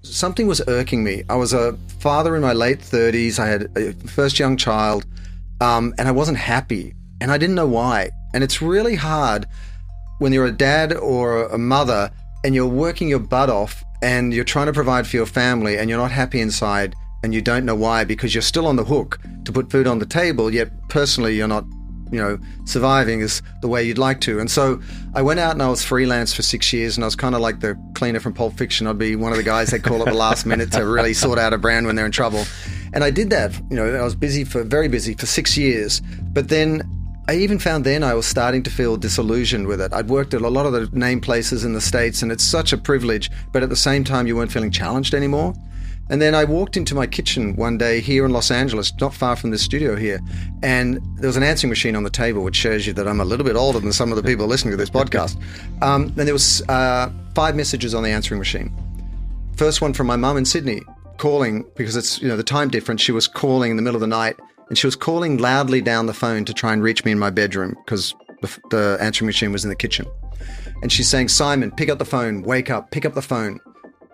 something was irking me. I was a father in my late 30s. I had a first young child, and I wasn't happy, and I didn't know why. And it's really hard when you're a dad or a mother and you're working your butt off and you're trying to provide for your family and you're not happy inside and you don't know why, because you're still on the hook to put food on the table, yet personally you're not, surviving as the way you'd like to. And so I went out and I was freelance for 6 years, and I was kind of like the cleaner from Pulp Fiction. I'd be one of the guys they call at the last minute to really sort out a brand when they're in trouble. And I did that. I was very busy for 6 years. But then I even found then I was starting to feel disillusioned with it. I'd worked at a lot of the name places in the States, and it's such a privilege, but at the same time you weren't feeling challenged anymore. And then I walked into my kitchen one day here in Los Angeles, not far from this studio here, and there was an answering machine on the table, which shows you that I'm a little bit older than some of the people listening to this podcast. And there was 5 messages on the answering machine. First one from my mum in Sydney, calling, because it's, the time difference. She was calling in the middle of the night, and she was calling loudly down the phone to try and reach me in my bedroom because the answering machine was in the kitchen. And she's saying, "Simon, pick up the phone, wake up, pick up the phone."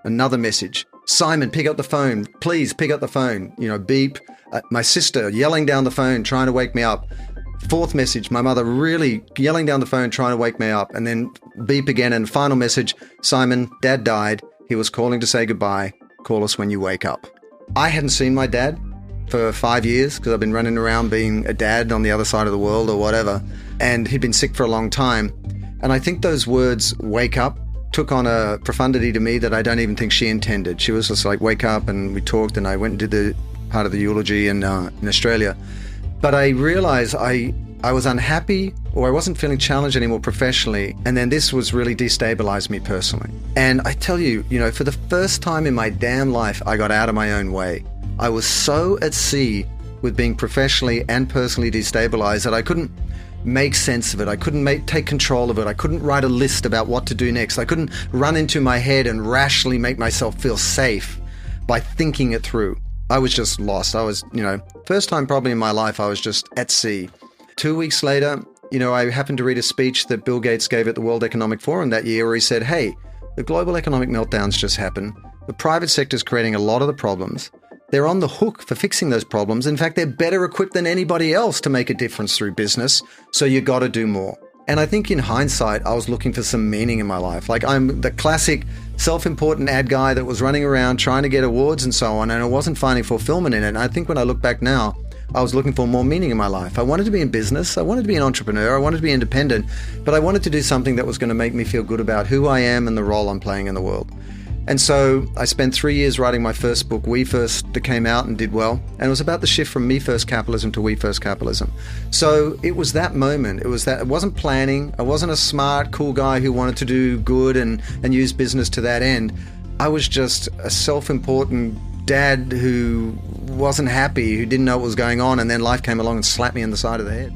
Another message, "Simon, pick up the phone, please pick up the phone." Beep. My sister yelling down the phone, trying to wake me up. 4th message, my mother really yelling down the phone, trying to wake me up. And then beep again. And final message, "Simon, Dad died. He was calling to say goodbye. Call us when you wake up." I hadn't seen my dad for 5 years because I've been running around being a dad on the other side of the world or whatever. And he'd been sick for a long time. And I think those words, "wake up," took on a profundity to me that I don't even think she intended. She was just like, "Wake up," and we talked, and I went and did the part of the eulogy in Australia. But I realized I was unhappy, or I wasn't feeling challenged anymore professionally, and then this was really destabilized me personally. And I tell you, for the first time in my damn life, I got out of my own way. I was so at sea with being professionally and personally destabilized that I couldn't make sense of it. I couldn't take control of it. I couldn't write a list about what to do next. I couldn't run into my head and rationally make myself feel safe by thinking it through. I was just lost. I was, first time probably in my life, I was just at sea. 2 weeks later, I happened to read a speech that Bill Gates gave at the World Economic Forum that year where he said, "Hey, the global economic meltdowns just happened. The private sector is creating a lot of the problems. They're on the hook for fixing those problems. In fact, they're better equipped than anybody else to make a difference through business. So you got to do more." And I think in hindsight, I was looking for some meaning in my life. Like, I'm the classic self-important ad guy that was running around trying to get awards and so on, and I wasn't finding fulfillment in it. And I think when I look back now, I was looking for more meaning in my life. I wanted to be in business. I wanted to be an entrepreneur. I wanted to be independent. But I wanted to do something that was going to make me feel good about who I am and the role I'm playing in the world. And so I spent 3 years writing my first book, WeFirst, that came out and did well. And it was about the shift from me first capitalism to WeFirst capitalism. So it was that moment. It wasn't planning. I wasn't a smart, cool guy who wanted to do good and use business to that end. I was just a self-important dad who wasn't happy, who didn't know what was going on. And then life came along and slapped me in the side of the head.